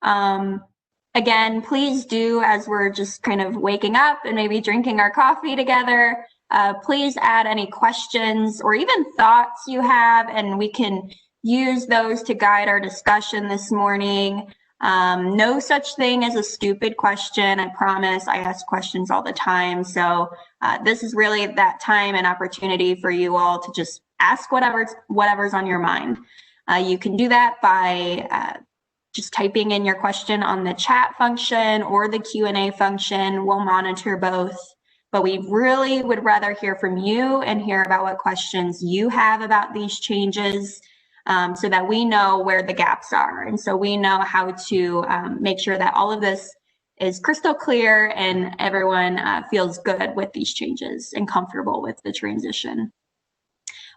Again, please do, as we're just kind of waking up and maybe drinking our coffee together, please add any questions or even thoughts you have, and we can use those to guide our discussion this morning. No such thing as a stupid question. I promise. I ask questions all the time. So this is really that time and opportunity for you all to just ask whatever's on your mind. You can do that by just typing in your question on the chat function or the Q&A function. We'll monitor both, but we really would rather hear from you and hear about what questions you have about these changes, so that we know where the gaps are. And so we know how to make sure that all of this is crystal clear and everyone feels good with these changes and comfortable with the transition.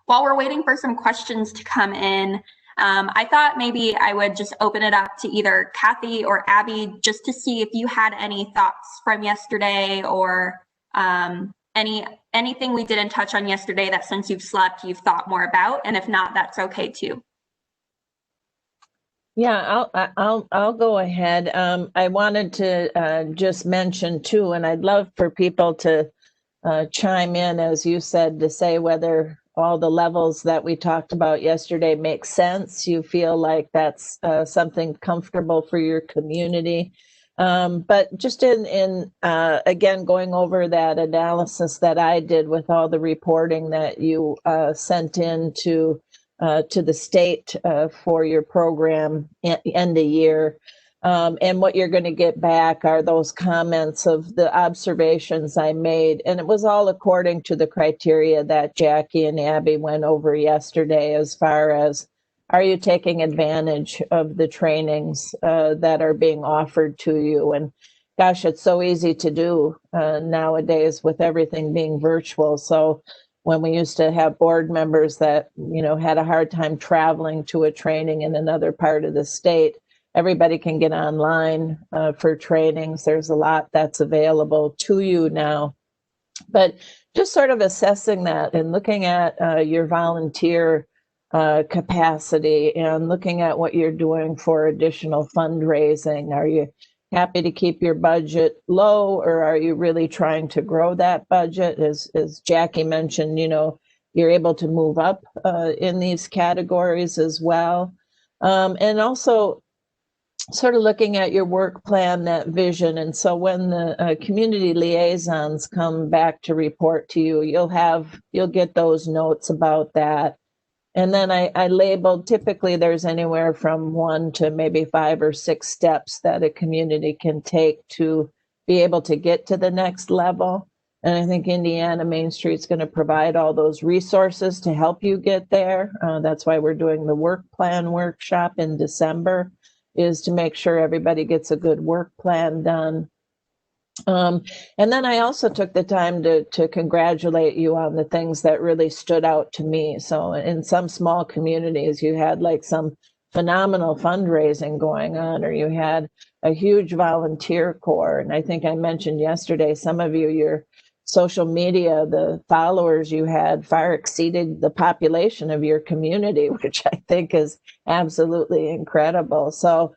While we're waiting for some questions to come in, I thought maybe I would just open it up to either Kathy or Abby just to see if you had any thoughts from yesterday or anything we didn't touch on yesterday that since you've slept, you've thought more about, and if not, that's okay too. Yeah, I'll go ahead. I wanted to just mention too, and I'd love for people to chime in, as you said, to say whether all the levels that we talked about yesterday make sense. You feel like that's something comfortable for your community. But just in again, going over that analysis that I did with all the reporting that you sent in to the state for your program end of year. And what you're going to get back are those comments of the observations I made. And it was all according to the criteria that Jackie and Abby went over yesterday, as far as, are you taking advantage of the trainings that are being offered to you? And gosh, it's so easy to do nowadays with everything being virtual. So when we used to have board members that, you know, had a hard time traveling to a training in another part of the state, everybody can get online for trainings. There's a lot that's available to you now. But just sort of assessing that and looking at your volunteer capacity and looking at what you're doing for additional fundraising. Are you happy to keep your budget low, or are you really trying to grow that budget? As Jackie mentioned, you know, you're able to move up in these categories as well. And also, sort of looking at your work plan, that vision. And so when the community liaisons come back to report to you, you'll get those notes about that. And then I labeled, typically there's anywhere from 1 to maybe 5 or 6 steps that a community can take to be able to get to the next level. And I think Indiana Main Street's going to provide all those resources to help you get there. That's why we're doing the work plan workshop in December, is to make sure everybody gets a good work plan done. And then I also took the time to congratulate you on the things that really stood out to me. So in some small communities, you had like some phenomenal fundraising going on, or you had a huge volunteer corps. And I think I mentioned yesterday, some of you, your social media, the followers you had far exceeded the population of your community, which I think is absolutely incredible. So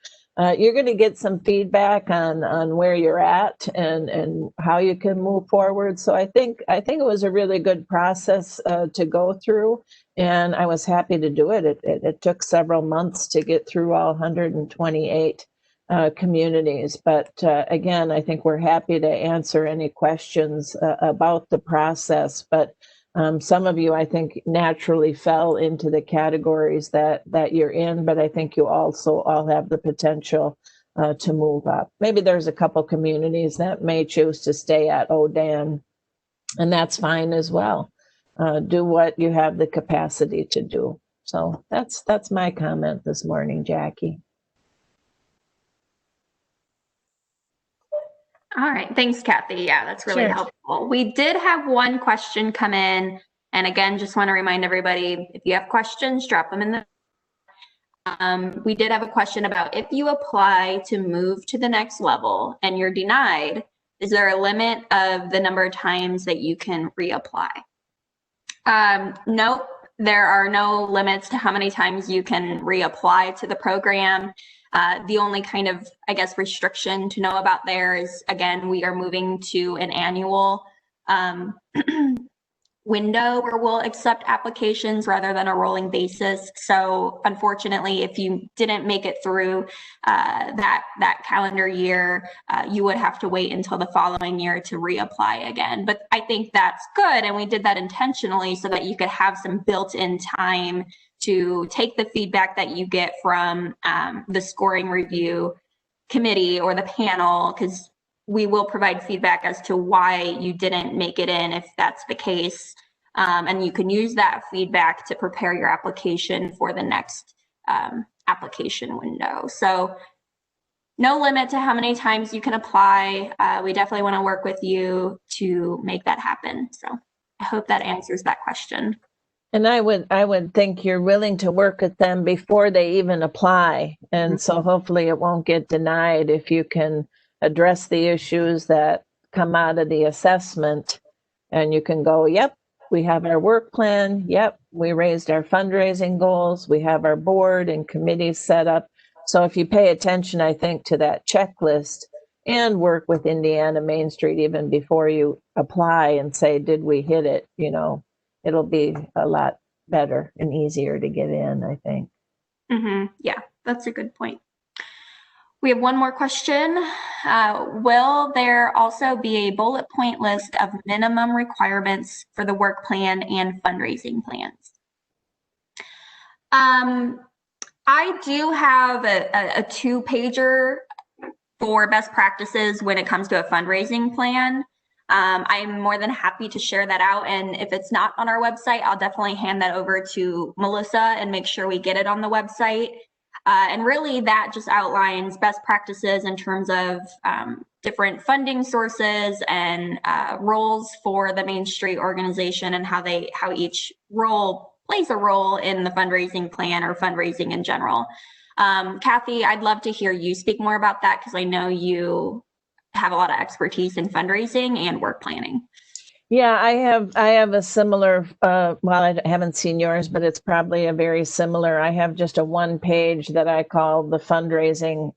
you're going to get some feedback on where you're at and how you can move forward. So I think it was a really good process to go through, and I was happy to do it. It took several months to get through all 128 communities. But again, I think we're happy to answer any questions about the process. But some of you, I think, naturally fell into the categories that you're in, but I think you also all have the potential to move up. Maybe there's a couple communities that may choose to stay at ODAN, and that's fine as well. Do what you have the capacity to do. So that's my comment this morning, Jackie. All right, thanks, Kathy. Yeah, that's really helpful. We did have one question come in, and again, just want to remind everybody, if you have questions, drop them in the. We did have a question about, if you apply to move to the next level and you're denied, is there a limit of the number of times that you can reapply? No, there are no limits to how many times you can reapply to the program. The only kind of, I guess, restriction to know about there is, again, we are moving to an annual window where we'll accept applications rather than a rolling basis. So unfortunately, if you didn't make it through that calendar year, you would have to wait until the following year to reapply again. But I think that's good, and we did that intentionally so that you could have some built-in time to take the feedback that you get from the scoring review committee or the panel, because we will provide feedback as to why you didn't make it in if that's the case. And you can use that feedback to prepare your application for the next application window. So no limit to how many times you can apply. We definitely want to work with you to make that happen. So I hope that answers that question. And I would think you're willing to work with them before they even apply. And so hopefully it won't get denied if you can address the issues that come out of the assessment, and you can go, yep, we have our work plan. Yep, we raised our fundraising goals. We have our board and committees set up. So if you pay attention, I think, to that checklist and work with Indiana Main Street even before you apply and say, did we hit it? You know, it'll be a lot better and easier to get in, I think. Yeah, that's a good point. We have one more question. Will there also be a bullet point list of minimum requirements for the work plan and fundraising plans? I do have a two-pager for best practices when it comes to a fundraising plan. I'm more than happy to share that out. And if it's not on our website, I'll definitely hand that over to Melissa and make sure we get it on the website. And really that just outlines best practices in terms of different funding sources and roles for the Main Street organization and how each role plays a role in the fundraising plan or fundraising in general. Kathy, I'd love to hear you speak more about that because I know you have a lot of expertise in fundraising and work planning. Yeah, I have a similar, well, I haven't seen yours, but it's probably a very similar. I have just a one page that I call the fundraising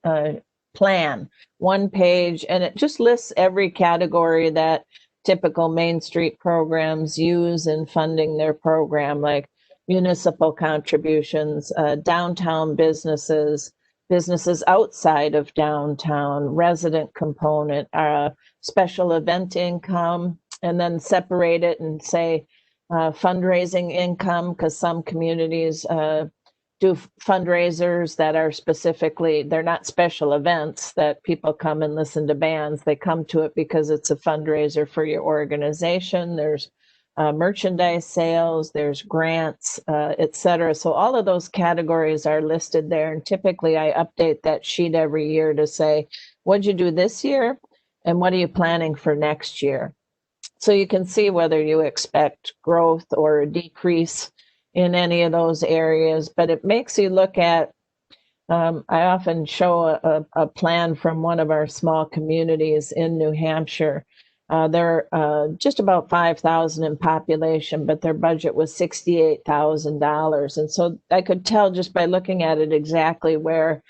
plan, one page, and it just lists every category that typical Main Street programs use in funding their program, like municipal contributions, downtown businesses, businesses outside of downtown, resident component, special event income, and then separate it and say fundraising income, because some communities do fundraisers that are specifically, they're not special events that people come and listen to bands. They come to it because it's a fundraiser for your organization. There's merchandise sales, there's grants, et cetera. So all of those categories are listed there. And typically I update that sheet every year to say, what'd you do this year? And what are you planning for next year? So you can see whether you expect growth or a decrease in any of those areas, but it makes you look at, I often show a plan from one of our small communities in New Hampshire. They're just about 5,000 in population, but their budget was $68,000. And so I could tell just by looking at it exactly where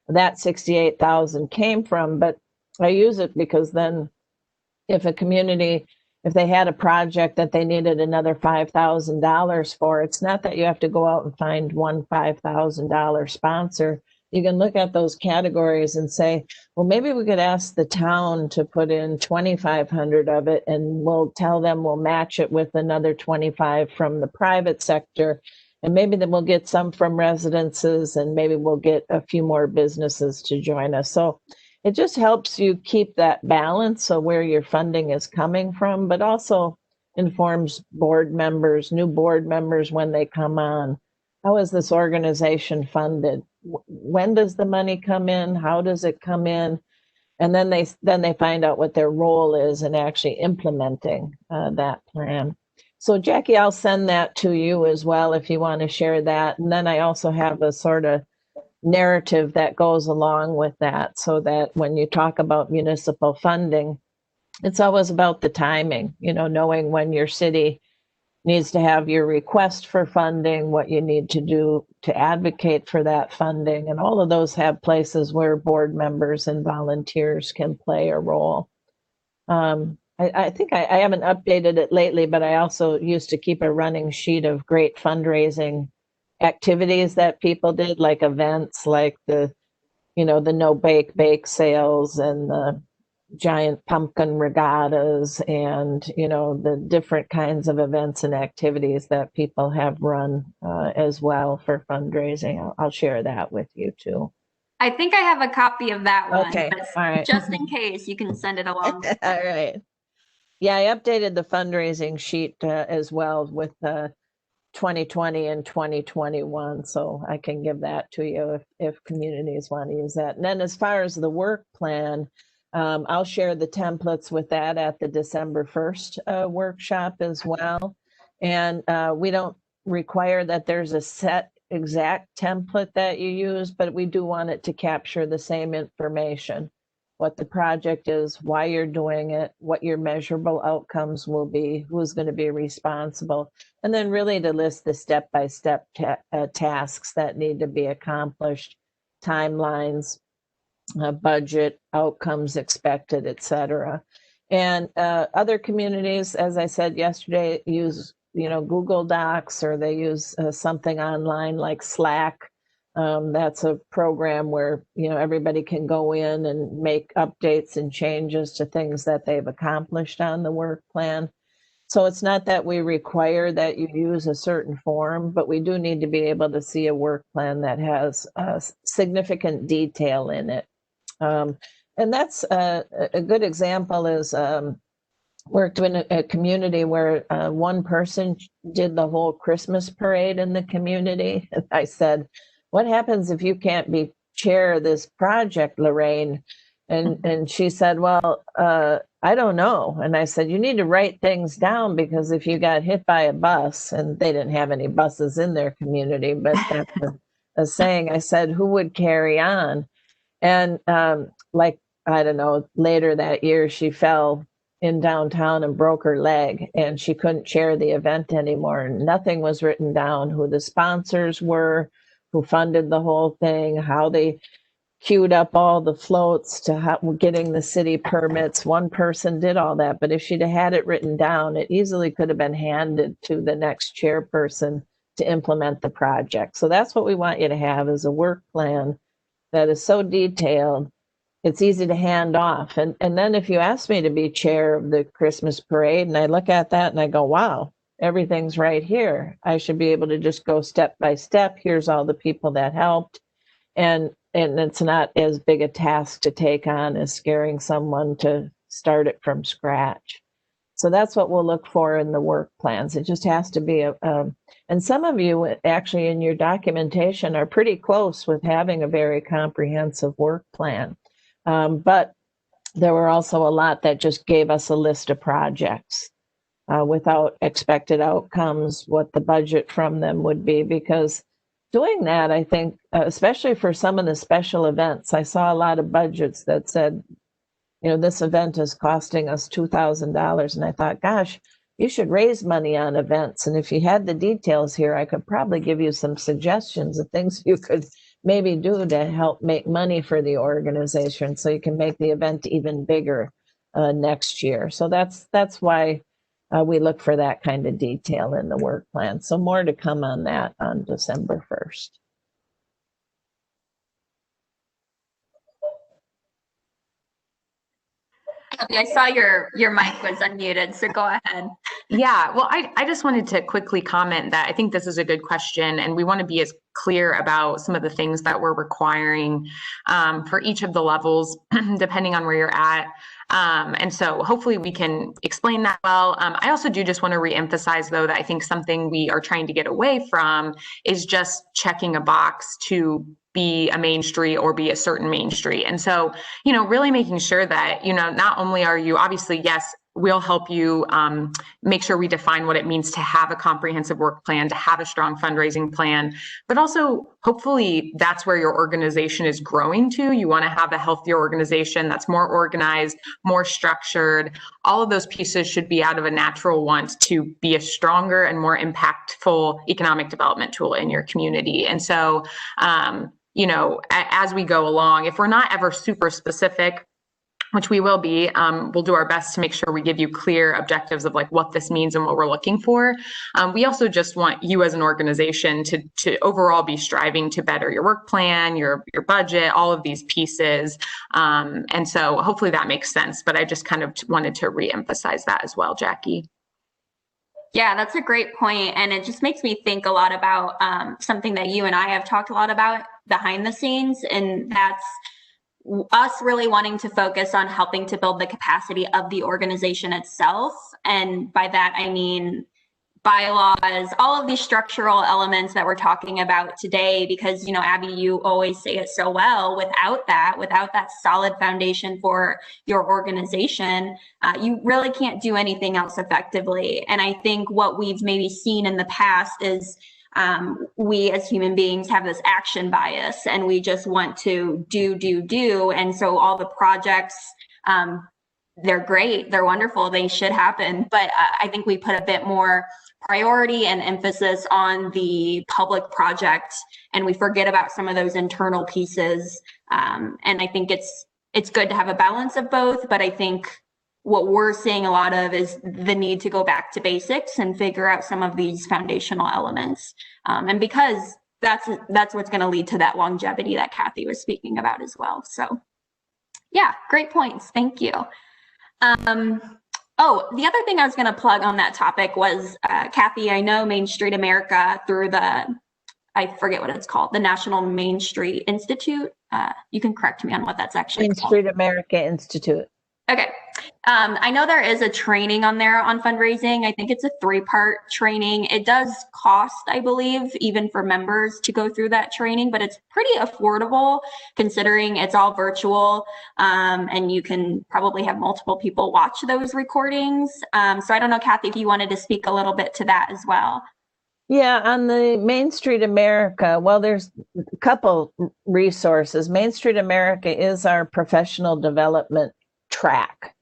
that 68,000 came from, but I use it because then if a community, if they had a project that they needed another $5,000 for, it's not that you have to go out and find one $5,000 sponsor. You can look at those categories and say, well, maybe we could ask the town to put in 2,500 of it, and we'll tell them we'll match it with another 25 from the private sector. And maybe then we'll get some from residences, and maybe we'll get a few more businesses to join us. So it just helps you keep that balance of where your funding is coming from, but also informs board members, new board members when they come on. How is this organization funded? When does the money come in? How does it come in? And then they find out what their role is in actually implementing that plan. So Jackie, I'll send that to you as well if you want to share that. And then I also have a sort of narrative that goes along with that, so that when you talk about municipal funding, it's always about the timing, you know, knowing when your city needs to have your request for funding, what you need to do to advocate for that funding, and all of those have places where board members and volunteers can play a role. I think I haven't updated it lately, but I also used to keep a running sheet of great fundraising activities that people did, like events like the no bake sales and the giant pumpkin regattas and the different kinds of events and activities that people have run as well for fundraising. I'll share that with you too. I think I have a copy of that one. Okay, all right. Just in case, you can send it along. All right. Yeah, I updated the fundraising sheet as well with 2020 and 2021, so I can give that to you if communities want to use that. And then as far as the work plan, I'll share the templates with that at the December 1st workshop as well. And we don't require that there's a set exact template that you use, but we do want it to capture the same information: what the project is, why you're doing it, what your measurable outcomes will be, who's going to be responsible, and then really to list the step-by-step tasks that need to be accomplished, timelines, budget, outcomes expected, etc. And other communities, as I said yesterday, use Google Docs, or they use something online like Slack. That's a program where everybody can go in and make updates and changes to things that they've accomplished on the work plan. So it's not that we require that you use a certain form, but we do need to be able to see a work plan that has significant detail in it. And that's a good example is worked in a community where one person did the whole Christmas parade in the community. I said, what happens if you can't be chair of this project, Lorraine? And she said, well, I don't know. And I said, you need to write things down, because if you got hit by a bus, and they didn't have any buses in their community, but that's a saying. I said, who would carry on? And I don't know, later that year, she fell in downtown and broke her leg, and she couldn't chair the event anymore. Nothing was written down: who the sponsors were, who funded the whole thing, how they queued up all the floats to getting the city permits. One person did all that, but if she'd have had it written down, it easily could have been handed to the next chairperson to implement the project. So that's what we want you to have, is a work plan that is so detailed it's easy to hand off. And then if you ask me to be chair of the Christmas parade, and I look at that and I go, wow, everything's right here, I should be able to just go step by step. Here's all the people that helped. And it's not as big a task to take on as scaring someone to start it from scratch. So that's what we'll look for in the work plans. It just has to be and some of you actually in your documentation are pretty close with having a very comprehensive work plan. But there were also a lot that just gave us a list of projects without expected outcomes, what the budget from them would be, because doing that, I think, especially for some of the special events, I saw a lot of budgets that said, this event is costing us $2,000. And I thought, gosh, you should raise money on events. And if you had the details here, I could probably give you some suggestions of things you could maybe do to help make money for the organization, so you can make the event even bigger next year. So that's why we look for that kind of detail in the work plan. So more to come on that on December 1st. I saw your mic was unmuted, so go ahead. Yeah, well, I just wanted to quickly comment that I think this is a good question, and we want to be as clear about some of the things that we're requiring for each of the levels, depending on where you're at. And so hopefully we can explain that well. I also do just want to reemphasize, though, that I think something we are trying to get away from is just checking a box to be a main street or be a certain main street. And so, really making sure that, not only are you obviously, yes, we'll help you make sure we define what it means to have a comprehensive work plan, to have a strong fundraising plan, but also hopefully that's where your organization is growing to. You want to have a healthier organization that's more organized, more structured. All of those pieces should be out of a natural want to be a stronger and more impactful economic development tool in your community. And so, you know, as we go along, if we're not ever super specific, which we will be, we'll do our best to make sure we give you clear objectives of like what this means and what we're looking for. We also just want you as an organization to overall be striving to better your work plan, your budget, all of these pieces. And so hopefully that makes sense, but I just kind of wanted to reemphasize that as well, Jackie. Yeah, that's a great point. And it just makes me think a lot about something that you and I have talked a lot about behind the scenes, and that's us really wanting to focus on helping to build the capacity of the organization itself. And by that, I mean bylaws, all of these structural elements that we're talking about today, because, you know, Abby, you always say it so well, without that solid foundation for your organization, you really can't do anything else effectively. And I think what we've maybe seen in the past is we as human beings have this action bias, and we just want to do. And so all the projects, they're great, they're wonderful, they should happen. But I think we put a bit more priority and emphasis on the public project, and we forget about some of those internal pieces. And I think it's good to have a balance of both, but I think what we're seeing a lot of is the need to go back to basics and figure out some of these foundational elements. And because that's what's going to lead to that longevity that Kathy was speaking about as well. So yeah, great points. Thank you. Oh, the other thing I was going to plug on that topic was, Kathy, I know Main Street America through I forget what it's called, the National Main Street Institute. You can correct me on what that's actually called. Main Street America Institute. Okay. I know there is a training on there on fundraising. I think it's a 3-part training. It does cost, I believe, even for members to go through that training, but it's pretty affordable considering it's all virtual, and you can probably have multiple people watch those recordings. So I don't know, Kathy, if you wanted to speak a little bit to that as well. Yeah, on the Main Street America, well, there's a couple resources. Main Street America is our professional development track.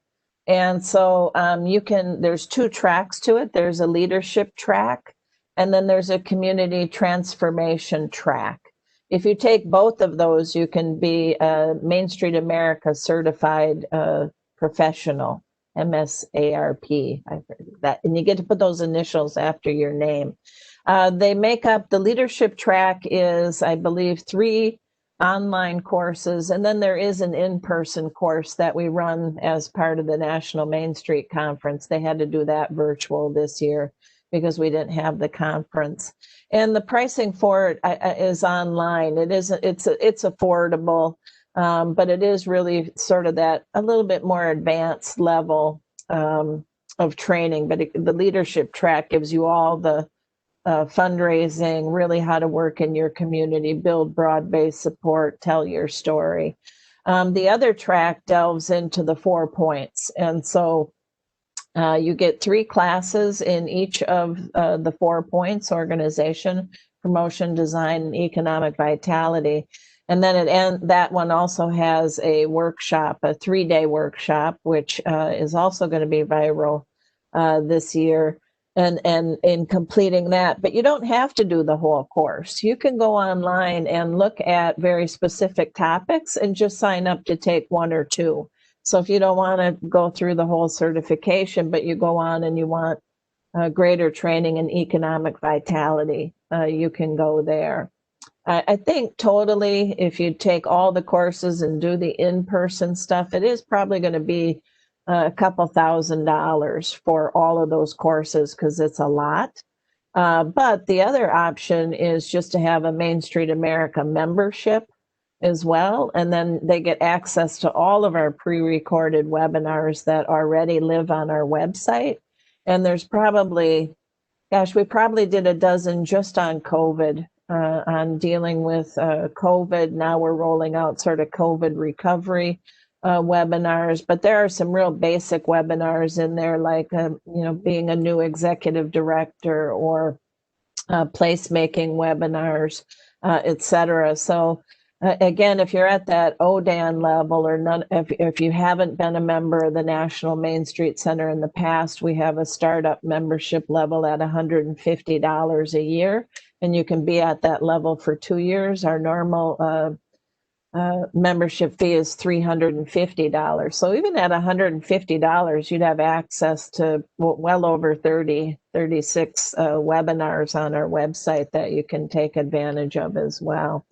And so there's 2 tracks to it. There's a leadership track, and then there's a community transformation track. If you take both of those, you can be a Main Street America certified professional, MSARP. I've heard of that. And you get to put those initials after your name. They make up, the leadership track is, I believe, 3 online courses, and then there is an in-person course that we run as part of the National Main Street Conference. They had to do that virtual this year because we didn't have the conference. And the pricing for it is online. It's affordable, but it is really sort of that a little bit more advanced level of training. But the leadership track gives you all the fundraising, really how to work in your community, build broad-based support, tell your story. The other track delves into the 4 points. And so you get 3 classes in each of the 4 points: organization, promotion, design, and economic vitality. And then that one also has a workshop, a 3-day workshop, which is also going to be viral this year. And in completing that, but you don't have to do the whole course. You can go online and look at very specific topics and just sign up to take 1 or 2. So if you don't want to go through the whole certification, but you go on and you want greater training in economic vitality, you can go there. I think totally, if you take all the courses and do the in-person stuff, it is probably going to be a couple $1,000s for all of those courses because it's a lot. But the other option is just to have a Main Street America membership as well. And then they get access to all of our pre-recorded webinars that already live on our website. And there's probably, gosh, we probably did a dozen just on COVID, on dealing with COVID. Now we're rolling out sort of COVID recovery webinars, but there are some real basic webinars in there, like being a new executive director or placemaking webinars, etc. So again, if you're at that ODAN level or none, if you haven't been a member of the National Main Street Center in the past, we have a startup membership level at $150 a year, and you can be at that level for 2 years. Our normal membership fee is $350. So even at $150, you'd have access to well over 36 webinars on our website that you can take advantage of as well.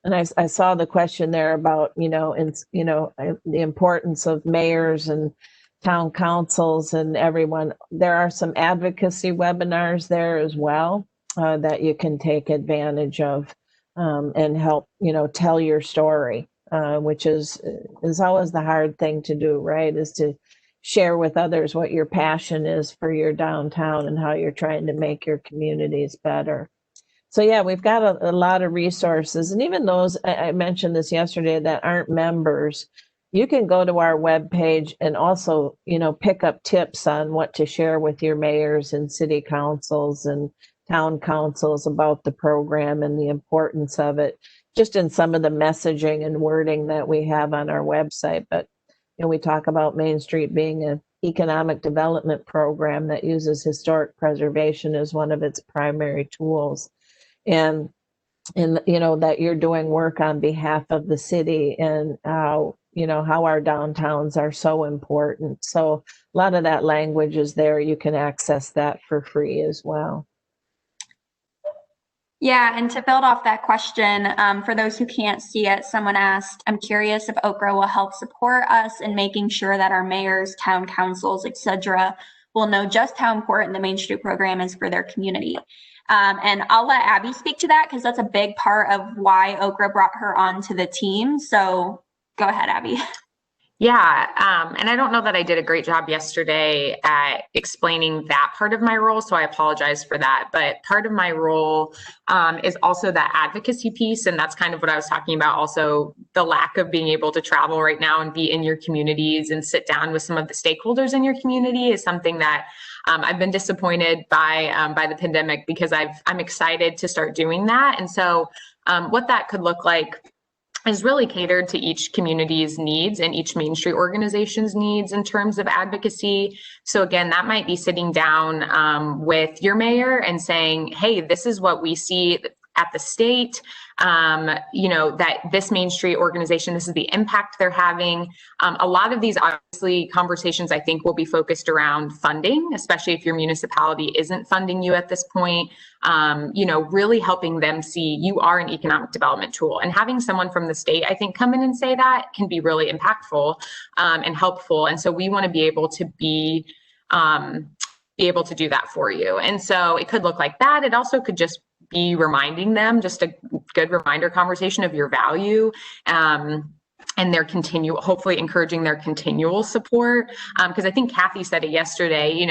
And I saw the question there about, the importance of mayors and town councils and everyone. There are some advocacy webinars there as well that you can take advantage of. And help, tell your story, which is always the hard thing to do, right? Is to share with others what your passion is for your downtown and how you're trying to make your communities better. So yeah, we've got a lot of resources, and even those, I mentioned this yesterday, that aren't members, you can go to our webpage and also, pick up tips on what to share with your mayors and city councils and town councils about the program and the importance of it, just in some of the messaging and wording that we have on our website. But we talk about Main Street being an economic development program that uses historic preservation as one of its primary tools, and that you're doing work on behalf of the city, and how our downtowns are so important. So a lot of that language is there. You can access that for free as well. Yeah, and to build off that question, for those who can't see it, someone asked, I'm curious if Okra will help support us in making sure that our mayors, town councils, etc., will know just how important the Main Street program is for their community. And I'll let Abby speak to that, because that's a big part of why Okra brought her onto the team. So go ahead, Abby. Yeah, and I don't know that I did a great job yesterday at explaining that part of my role, so I apologize for that. But part of my role is also that advocacy piece, and that's kind of what I was talking about. Also, the lack of being able to travel right now and be in your communities and sit down with some of the stakeholders in your community is something that I've been disappointed by the pandemic, because I'm excited to start doing that. And so what that could look like is really catered to each community's needs and each Main Street organization's needs in terms of advocacy. So again, that might be sitting down with your mayor and saying, hey, this is what we see at the state, that this Main Street organization, this is the impact they're having. A lot of these, obviously, conversations, I think, will be focused around funding, especially if your municipality isn't funding you at this point. Really helping them see you are an economic development tool. And having someone from the state, I think, come in and say that can be really impactful and helpful. And so we want to be able to be able to do that for you. And so it could look like that. It also could just be reminding them, just a good reminder conversation of your value, and their hopefully encouraging their continual support. Because I think Kathy said it yesterday,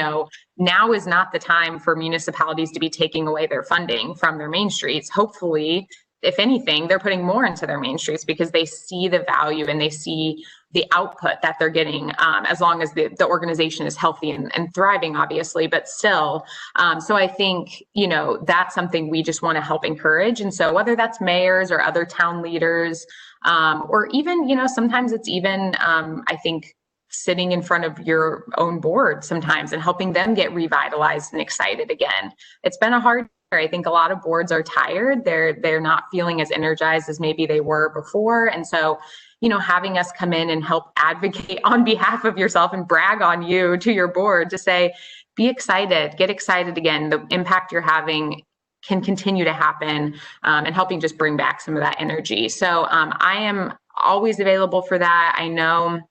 now is not the time for municipalities to be taking away their funding from their main streets. Hopefully, if anything, they're putting more into their main streets because they see the value and they see the output that they're getting, as long as the organization is healthy and thriving, obviously, but still. So I think, that's something we just want to help encourage. And so whether that's mayors or other town leaders, or even, sometimes it's even, I think, sitting in front of your own board sometimes and helping them get revitalized and excited again. It's been a hard year. I think a lot of boards are tired. They're not feeling as energized as maybe they were before. And so, having us come in and help advocate on behalf of yourself and brag on you to your board to say, be excited, get excited again. The impact you're having can continue to happen, and helping just bring back some of that energy. So I am always available for that. I know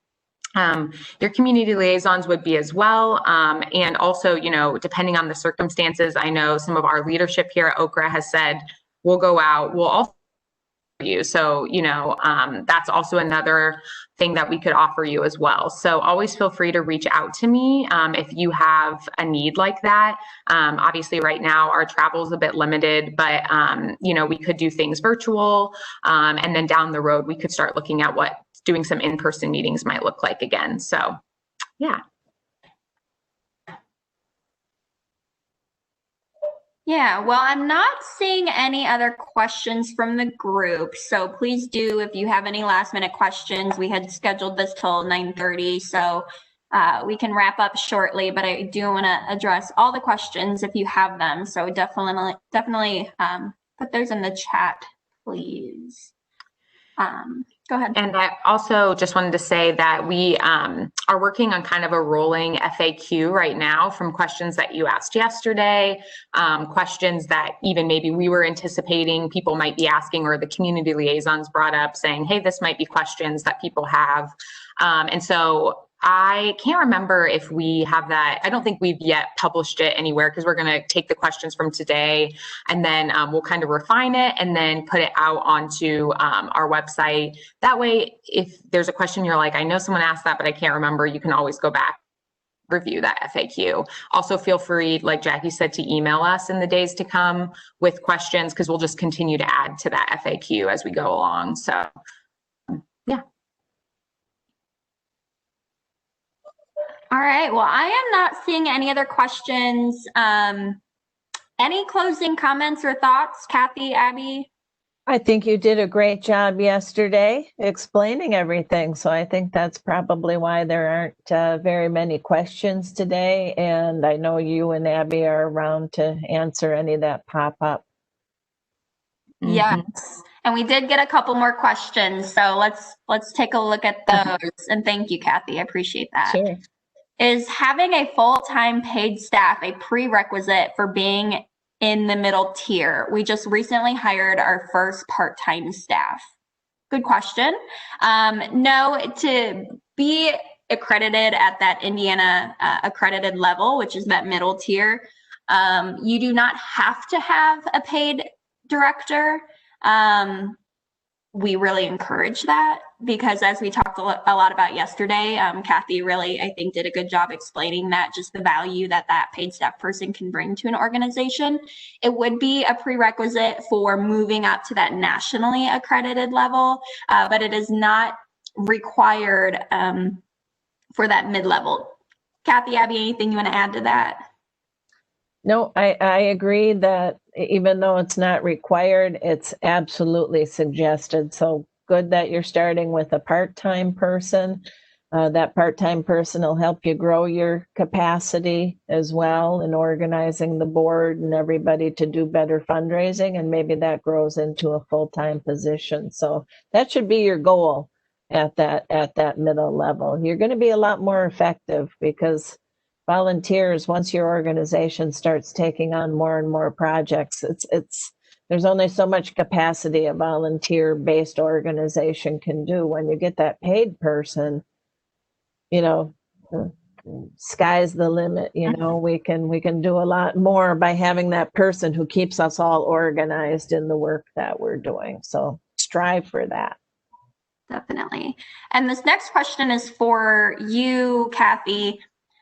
your community liaisons would be as well. And also, depending on the circumstances, I know some of our leadership here at Okra has said, we'll go out. We'll also you. So, you know, that's also another thing that we could offer you as well. So always feel free to reach out to me if you have a need like that. Obviously right now our travel is a bit limited, but, you know, we could do things virtual. And then down the road, we could start looking at what doing some in-person meetings might look like again. So yeah. Yeah, well, I'm not seeing any other questions from the group. So please do, if you have any last minute questions, we had scheduled this till 9:30. So we can wrap up shortly, but I do want to address all the questions if you have them. So definitely put those in the chat, please. Go ahead. And I also just wanted to say that we are working on kind of a rolling FAQ right now from questions that you asked yesterday, questions that even maybe we were anticipating people might be asking, or the community liaisons brought up saying, hey, this might be questions that people have. And so I can't remember if we have that. I don't think we've yet published it anywhere, because we're going to take the questions from today and then we'll kind of refine it and then put it out onto our website. That way, if there's a question you're like, I know someone asked that, but I can't remember, you can always go back, review that FAQ. Also feel free, like Jackie said, to email us in the days to come with questions, because we'll just continue to add to that FAQ as we go along. So yeah. All right, well, I am not seeing any other questions. Any closing comments or thoughts, Kathy, Abby? I think you did a great job yesterday explaining everything. So I think that's probably why there aren't very many questions today. And I know you and Abby are around to answer any that pop up. Yes. And we did get a couple more questions. So let's take a look at those. And thank you, Kathy. I appreciate that. Sure. Is having a full-time paid staff a prerequisite for being in the middle tier? We just recently hired our first part-time staff. Good question. No, to be accredited at that Indiana accredited level, which is that middle tier, you do not have to have a paid director. We really encourage that, because as we talked a lot about yesterday, Kathy really, I think, did a good job explaining that, just the value that that paid staff person can bring to an organization. It would be a prerequisite for moving up to that nationally accredited level, but it is not required for that mid-level. Kathy, Abby, anything you want to add to that? No, I agree that even though it's not required, it's absolutely suggested. So good that you're starting with a part-time person. That part-time person will help you grow your capacity as well in organizing the board and everybody to do better fundraising. And maybe that grows into a full-time position. So that should be your goal at that middle level. You're going to be a lot more effective, because volunteers, once your organization starts taking on more and more projects, there's only so much capacity a volunteer-based organization can do. When you get that paid person, you know, sky's the limit. You know, we can do a lot more by having that person who keeps us all organized in the work that we're doing. So strive for that. Definitely. And this next question is for you, Kathy.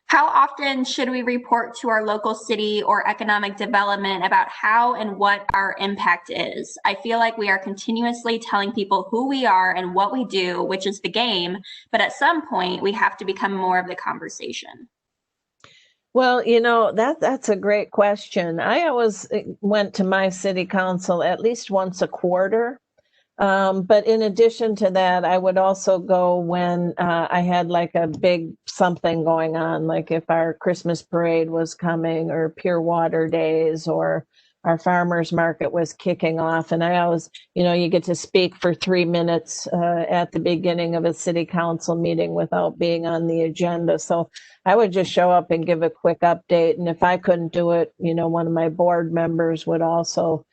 How often should we report to our local city or economic development about how and what our impact is? I feel like we are continuously telling people who we are and what we do, which is the game, but at some point we have to become more of the conversation. Well, you know, that's a great question. I always went to my city council at least once a quarter. But in addition to that, I would also go when I had like a big something going on, like if our Christmas parade was coming, or Pure Water Days, or our farmers market was kicking off. And I always, you know, you get to speak for 3 minutes at the beginning of a city council meeting without being on the agenda. So I would just show up and give a quick update. And if I couldn't do it, you know, one of my board members would also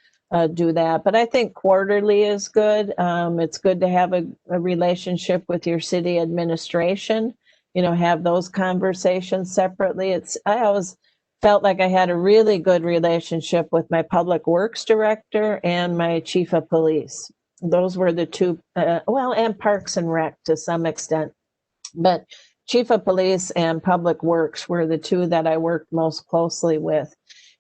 do that. But I think quarterly is good. It's good to have a relationship with your city administration, you know, have those conversations separately. I always felt like I had a really good relationship with my public works director and my chief of police. Those were the two, well, and Parks and Rec to some extent. But Chief of Police and Public Works were the two that I worked most closely with.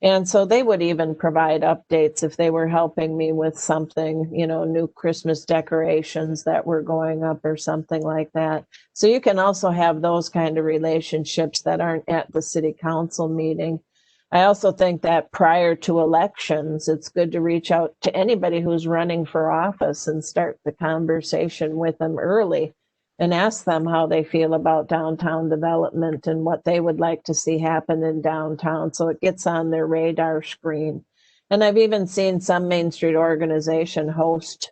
And so they would even provide updates if they were helping me with something, new Christmas decorations that were going up or something like that. So you can also have those kind of relationships that aren't at the city council meeting. I also think that prior to elections, it's good to reach out to anybody who's running for office and start the conversation with them early and ask them how they feel about downtown development and what they would like to see happen in downtown, so it gets on their radar screen. And I've even seen some Main Street organization host,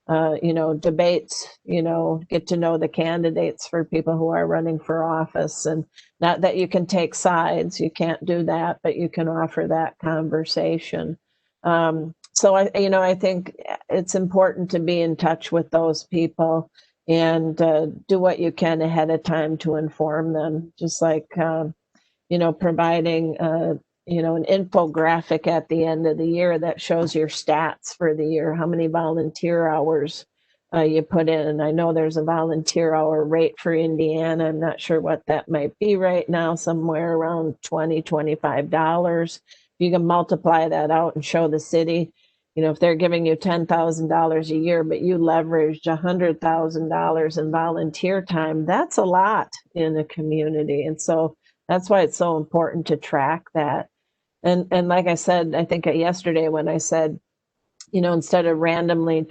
debates, get to know the candidates for people who are running for office. And not that you can take sides, you can't do that, but you can offer that conversation. So I think it's important to be in touch with those people and do what you can ahead of time to inform them, just like, providing, an infographic at the end of the year that shows your stats for the year, how many volunteer hours you put in. And I know there's a volunteer hour rate for Indiana. I'm not sure what that might be right now, somewhere around $20, $25. You can multiply that out and show the city, if they're giving you $10,000 a year, but you leveraged $100,000 in volunteer time, that's a lot in a community. And so that's why it's so important to track that. And like I said, I think yesterday when I said, instead of randomly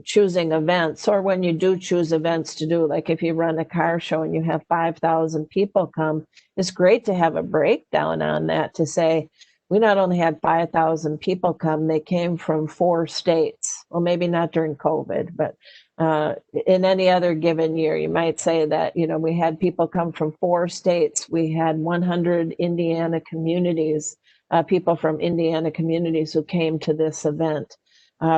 choosing events, or when you do choose events to do, like if you run a car show and you have 5,000 people come, it's great to have a breakdown on that to say, we not only had 5,000 people come, they came from 4 states. Well, maybe not during COVID, but in any other given year, you might say that, we had people come from 4 states. We had 100 Indiana communities, people from Indiana communities who came to this event.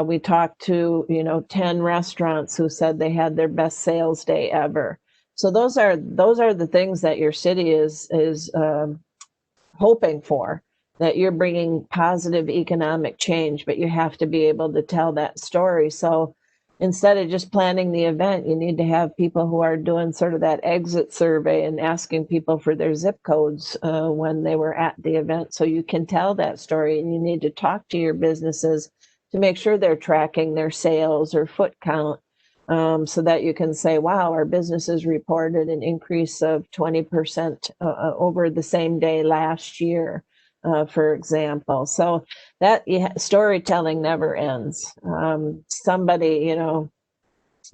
We talked to, 10 restaurants who said they had their best sales day ever. So those are the things that your city is hoping for, that you're bringing positive economic change, but you have to be able to tell that story. So instead of just planning the event, you need to have people who are doing sort of that exit survey and asking people for their zip codes when they were at the event, so you can tell that story. And you need to talk to your businesses to make sure they're tracking their sales or foot count, so that you can say, wow, our businesses reported an increase of 20% over the same day last year. For example. So that storytelling never ends. Somebody,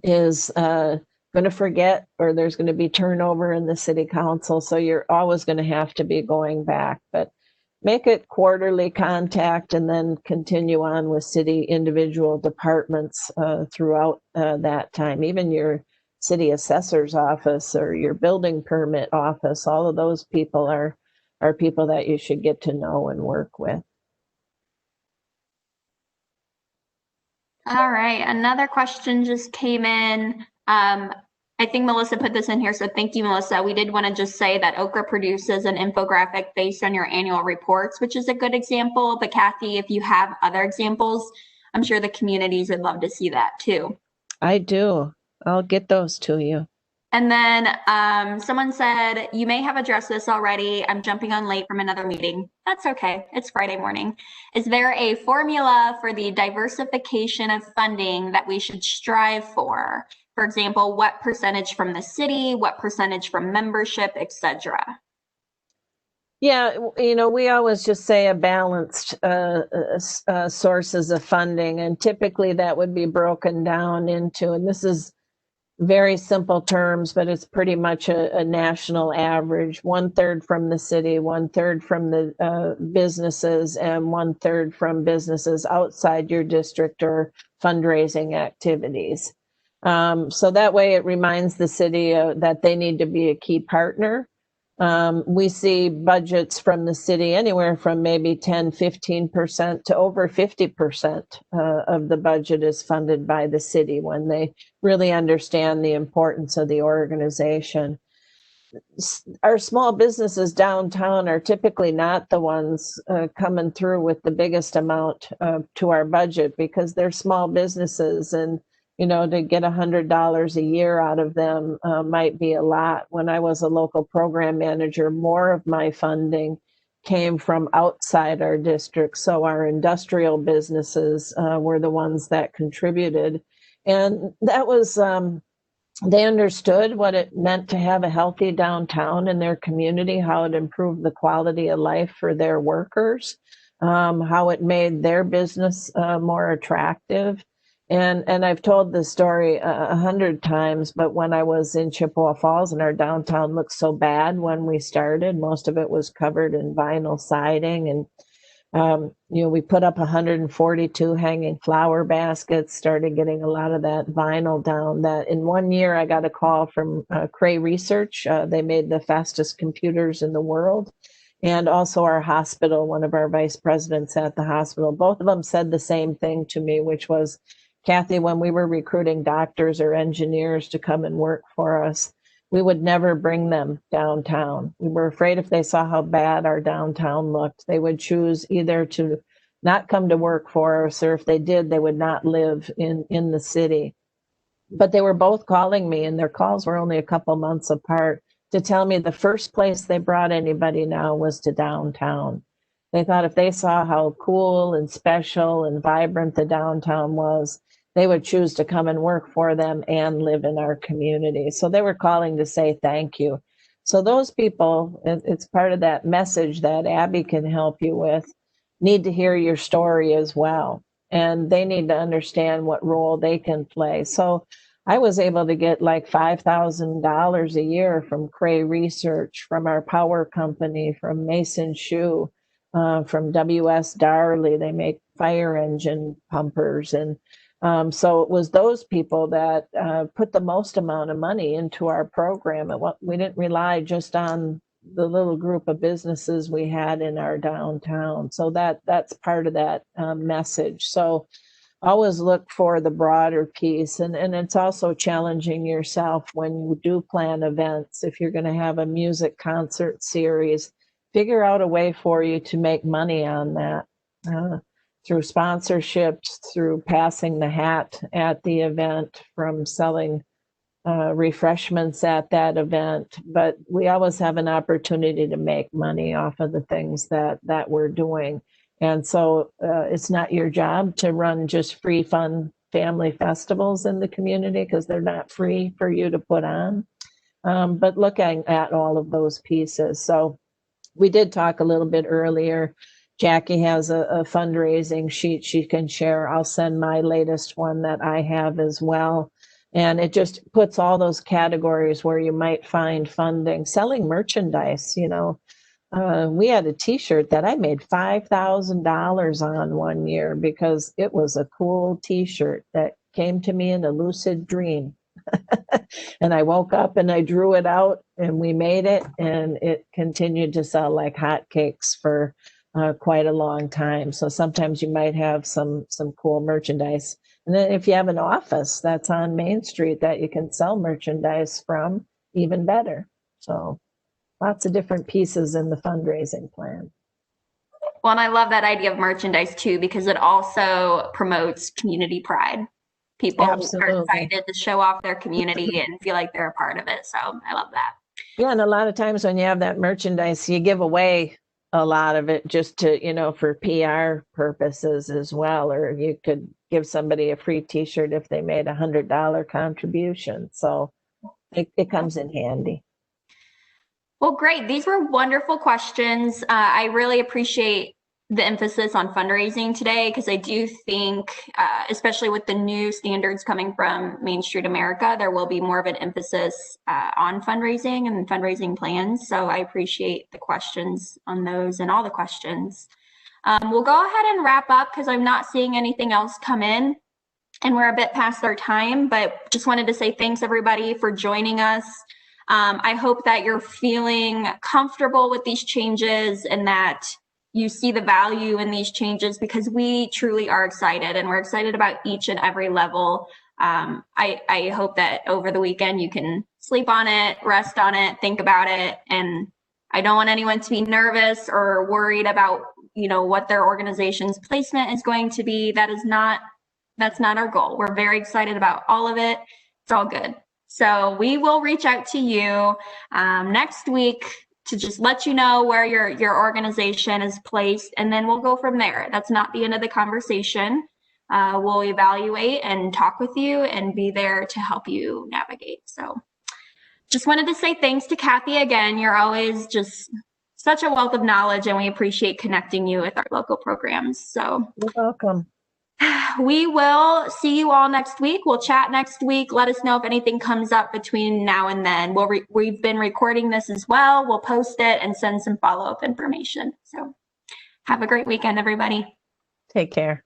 is going to forget, or there's going to be turnover in the city council. So you're always going to have to be going back, but make it quarterly contact and then continue on with city individual departments throughout that time. Even your city assessor's office or your building permit office, all of those people are people that you should get to know and work with. All right, another question just came in. I think Melissa put this in here, so thank you, Melissa. We did want to just say that Okra produces an infographic based on your annual reports, which is a good example. But Kathy, if you have other examples, I'm sure the communities would love to see that too. I do. I'll get those to you. And then someone said, you may have addressed this already. I'm jumping on late from another meeting. That's okay. It's Friday morning. Is there a formula for the diversification of funding that we should strive for? For example, what percentage from the city, what percentage from membership, etc.? Yeah, we always just say a balanced sources of funding, and typically that would be broken down into, and this is very simple terms, but it's pretty much a national average: 1/3 from the city, 1/3 from the businesses, and 1/3 from businesses outside your district or fundraising activities. So that way it reminds the city that they need to be a key partner. We see budgets from the city anywhere from maybe 10, 15% to over 50% of the budget is funded by the city when they really understand the importance of the organization. Our small businesses downtown are typically not the ones coming through with the biggest amount to our budget, because they're small businesses and to get $100 a year out of them might be a lot. When I was a local program manager, more of my funding came from outside our district. So our industrial businesses were the ones that contributed. And that was, they understood what it meant to have a healthy downtown in their community, how it improved the quality of life for their workers, how it made their business more attractive. And I've told this story 100 times, but when I was in Chippewa Falls and our downtown looked so bad when we started, most of it was covered in vinyl siding. And we put up 142 hanging flower baskets, started getting a lot of that vinyl down. That in 1 year, I got a call from Cray Research. They made the fastest computers in the world. And also our hospital, one of our vice presidents at the hospital, both of them said the same thing to me, which was, Kathy, when we were recruiting doctors or engineers to come and work for us, we would never bring them downtown. We were afraid if they saw how bad our downtown looked, they would choose either to not come to work for us, or if they did, they would not live in the city. But they were both calling me, and their calls were only a couple months apart, to tell me the first place they brought anybody now was to downtown. They thought if they saw how cool and special and vibrant the downtown was, they would choose to come and work for them and live in our community. So they were calling to say thank you. So those people, it's part of that message that Abby can help you with, need to hear your story as well. And they need to understand what role they can play. So I was able to get like $5,000 a year from Cray Research, from our power company, from Mason Shoe, from W.S. Darley. They make fire engine pumpers. And so it was those people that put the most amount of money into our program. And we didn't rely just on the little group of businesses we had in our downtown. So that's part of that message. So always look for the broader piece. And it's also challenging yourself when you do plan events. If you're going to have a music concert series, figure out a way for you to make money on that. Through sponsorships, through passing the hat at the event, from selling refreshments at that event. But we always have an opportunity to make money off of the things that we're doing. And so it's not your job to run just free, fun family festivals in the community, because they're not free for you to put on. But looking at all of those pieces. So we did talk a little bit earlier. Jackie has a fundraising sheet she can share. I'll send my latest one that I have as well. And it just puts all those categories where you might find funding. Selling merchandise, we had a t-shirt that I made $5,000 on 1 year because it was a cool t-shirt that came to me in a lucid dream. And I woke up and I drew it out and we made it, and it continued to sell like hotcakes for quite a long time. So sometimes you might have some cool merchandise. And then if you have an office that's on Main Street that you can sell merchandise from, even better. So lots of different pieces in the fundraising plan. Well, and I love that idea of merchandise too, because it also promotes community pride. People Absolutely. are excited to show off their community and feel like they're a part of it. So I love that. Yeah, and a lot of times when you have that merchandise, you give away a lot of it just to, for PR purposes as well. Or you could give somebody a free t-shirt if they made $100 contribution. So it comes in handy. Well, great. These were wonderful questions. I really appreciate the emphasis on fundraising today, because I do think, especially with the new standards coming from Main Street America, there will be more of an emphasis on fundraising and fundraising plans. So I appreciate the questions on those and all the questions. We'll go ahead and wrap up because I'm not seeing anything else come in, and we're a bit past our time, but just wanted to say thanks everybody for joining us. I hope that you're feeling comfortable with these changes and that you see the value in these changes, because we truly are excited, and we're excited about each and every level. I hope that over the weekend you can sleep on it, rest on it, think about it. And I don't want anyone to be nervous or worried about, what their organization's placement is going to be. That is not That's not our goal. We're very excited about all of it. It's all good. So we will reach out to you next week to just let you know where your organization is placed, and then we'll go from there. That's not the end of the conversation. We'll evaluate and talk with you and be there to help you navigate. So just wanted to say thanks to Kathy again. You're always just such a wealth of knowledge, and we appreciate connecting you with our local programs. So You're welcome. We will see you all next week. We'll chat next week. Let us know if anything comes up between now and then. We've been recording this as well. We'll post it and send some follow-up information. So have a great weekend, everybody. Take care.